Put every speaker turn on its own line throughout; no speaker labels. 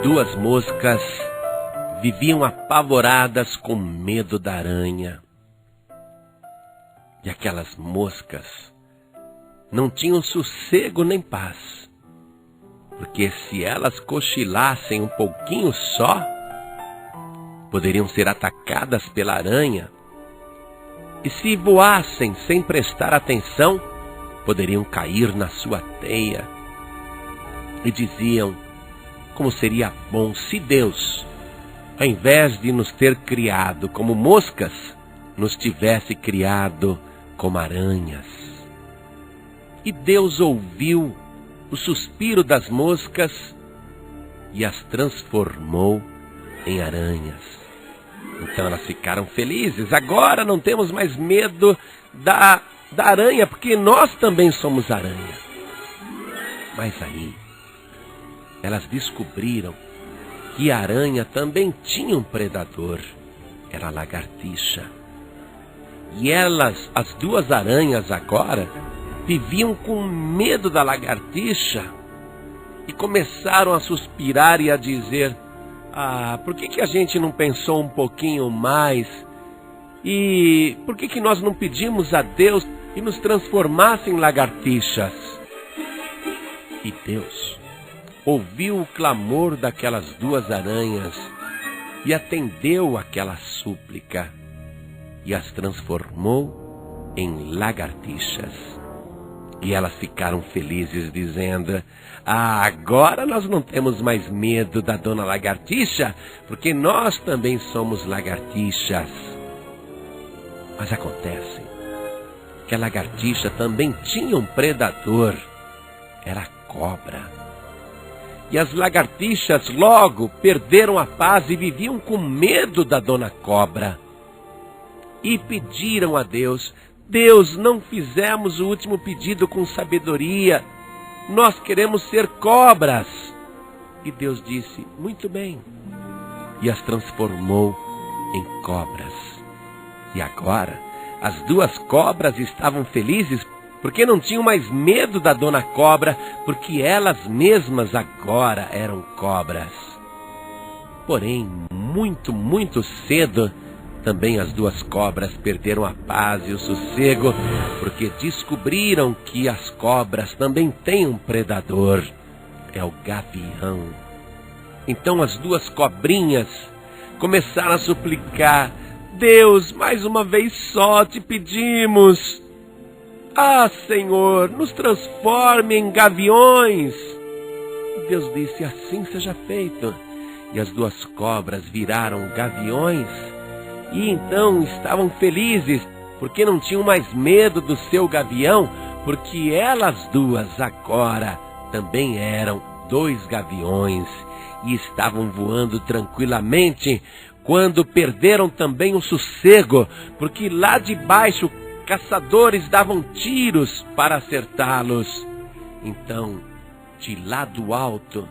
Duas moscas viviam apavoradas com medo da aranha. E aquelas moscas não tinham sossego nem paz, porque se elas cochilassem um pouquinho só, poderiam ser atacadas pela aranha. E se voassem sem prestar atenção, poderiam cair na sua teia. E diziam como seria bom se Deus, ao invés de nos ter criado como moscas, nos tivesse criado como aranhas. E Deus ouviu o suspiro das moscas e as transformou em aranhas. Então elas ficaram felizes. Agora não temos mais medo da aranha, porque nós também somos aranha. Mas aí elas descobriram que a aranha também tinha um predador. Era a lagartixa. E elas, as duas aranhas agora, viviam com medo da lagartixa e começaram a suspirar e a dizer: por que a gente não pensou um pouquinho mais? E por que nós não pedimos a Deus que nos transformasse em lagartixas? E Deus ouviu o clamor daquelas duas aranhas e atendeu aquela súplica e as transformou em lagartixas. E elas ficaram felizes, dizendo: agora nós não temos mais medo da dona lagartixa, porque nós também somos lagartixas. Mas acontece que a lagartixa também tinha um predador. Era a cobra. E as lagartixas logo perderam a paz e viviam com medo da dona cobra. E pediram a Deus: Deus, não fizemos o último pedido com sabedoria. Nós queremos ser cobras. E Deus disse: muito bem. E as transformou em cobras. E agora as duas cobras estavam felizes porque não tinham mais medo da dona cobra, porque elas mesmas agora eram cobras. Porém, muito cedo, também as duas cobras perderam a paz e o sossego, porque descobriram que as cobras também têm um predador. É o gavião. Então as duas cobrinhas começaram a suplicar: Deus, mais uma vez só te pedimos. Senhor, nos transforme em gaviões. E Deus disse: assim seja feito. E as duas cobras viraram gaviões. E então estavam felizes, porque não tinham mais medo do seu gavião, porque elas duas agora também eram dois gaviões e estavam voando tranquilamente, quando perderam também o sossego, porque lá de baixo caçadores davam tiros para acertá-los. Então, de lá do alto,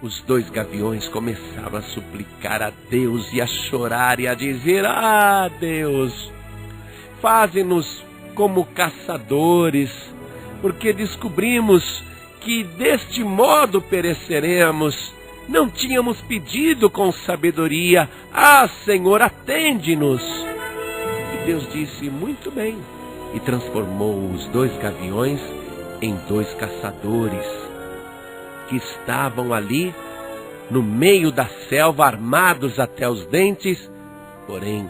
os dois gaviões começaram a suplicar a Deus e a chorar e a dizer: Deus, faze-nos como caçadores, porque descobrimos que deste modo pereceremos. Não tínhamos pedido com sabedoria. Senhor, atende-nos. E Deus disse: muito bem. E transformou os dois gaviões em dois caçadores, que estavam ali no meio da selva, armados até os dentes, porém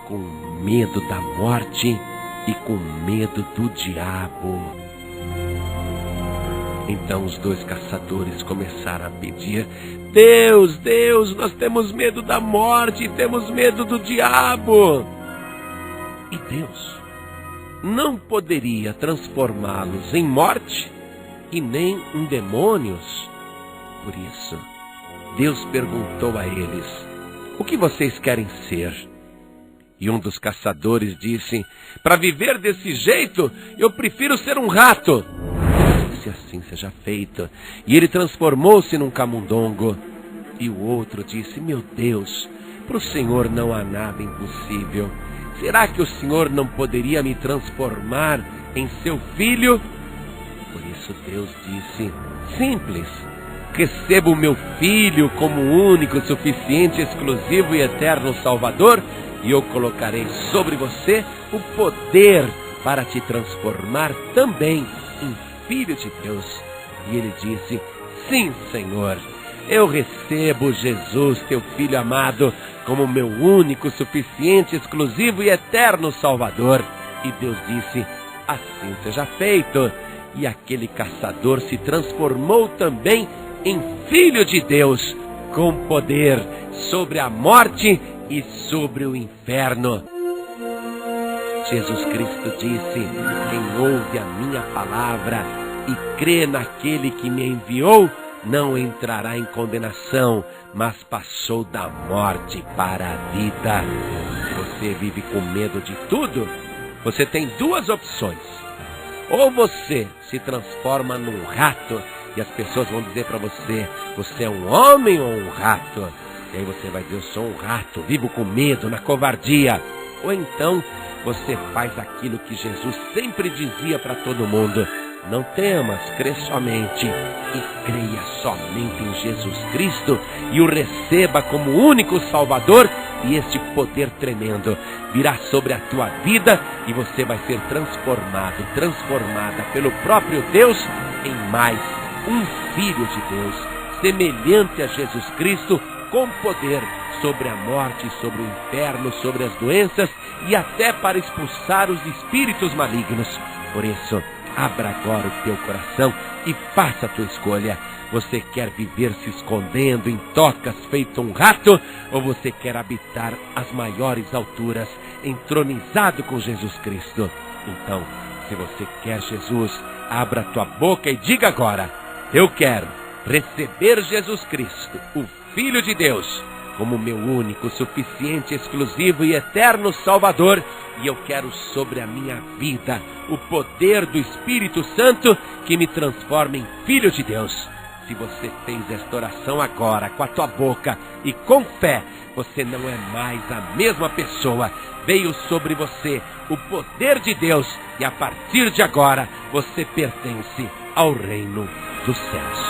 com medo da morte e com medo do diabo. Então os dois caçadores começaram a pedir: Deus, Deus, nós temos medo da morte e temos medo do diabo. E Deus não poderia transformá-los em morte e nem em demônios. Por isso, Deus perguntou a eles: o que vocês querem ser? E um dos caçadores disse: para viver desse jeito, eu prefiro ser um rato. Se assim seja feito. E ele transformou-se num camundongo. E o outro disse: meu Deus, para o Senhor não há nada impossível. Será que o Senhor não poderia me transformar em seu filho? Por isso Deus disse: simples, recebo o meu Filho como único, suficiente, exclusivo e eterno Salvador, e eu colocarei sobre você o poder para te transformar também em filho de Deus. E ele disse: sim, Senhor, eu recebo Jesus, teu Filho amado, como meu único, suficiente, exclusivo e eterno Salvador. E Deus disse: assim seja feito. E aquele caçador se transformou também em filho de Deus, com poder sobre a morte e sobre o inferno. Jesus Cristo disse: quem ouve a minha palavra e crê naquele que me enviou, não entrará em condenação, mas passou da morte para a vida. Você vive com medo de tudo? Você tem duas opções. Ou você se transforma num rato e as pessoas vão dizer para você: você é um homem ou um rato? E aí você vai dizer: eu sou um rato, vivo com medo, na covardia. Ou então você faz aquilo que Jesus sempre dizia para todo mundo: não temas, crê somente e creia somente em Jesus Cristo e o receba como único Salvador, e este poder tremendo virá sobre a tua vida e você vai ser transformado, transformada pelo próprio Deus em mais um filho de Deus, semelhante a Jesus Cristo, com poder sobre a morte, sobre o inferno, sobre as doenças e até para expulsar os espíritos malignos. Por isso, abra agora o teu coração e faça a tua escolha. Você quer viver se escondendo em tocas feito um rato, ou você quer habitar as maiores alturas, entronizado com Jesus Cristo? Então, se você quer Jesus, abra a tua boca e diga agora: eu quero receber Jesus Cristo, o Filho de Deus, como meu único, suficiente, exclusivo e eterno Salvador, e eu quero sobre a minha vida o poder do Espírito Santo que me transforma em filho de Deus. Se você fez esta oração agora com a tua boca e com fé, você não é mais a mesma pessoa. Veio sobre você o poder de Deus e a partir de agora você pertence ao reino dos céus.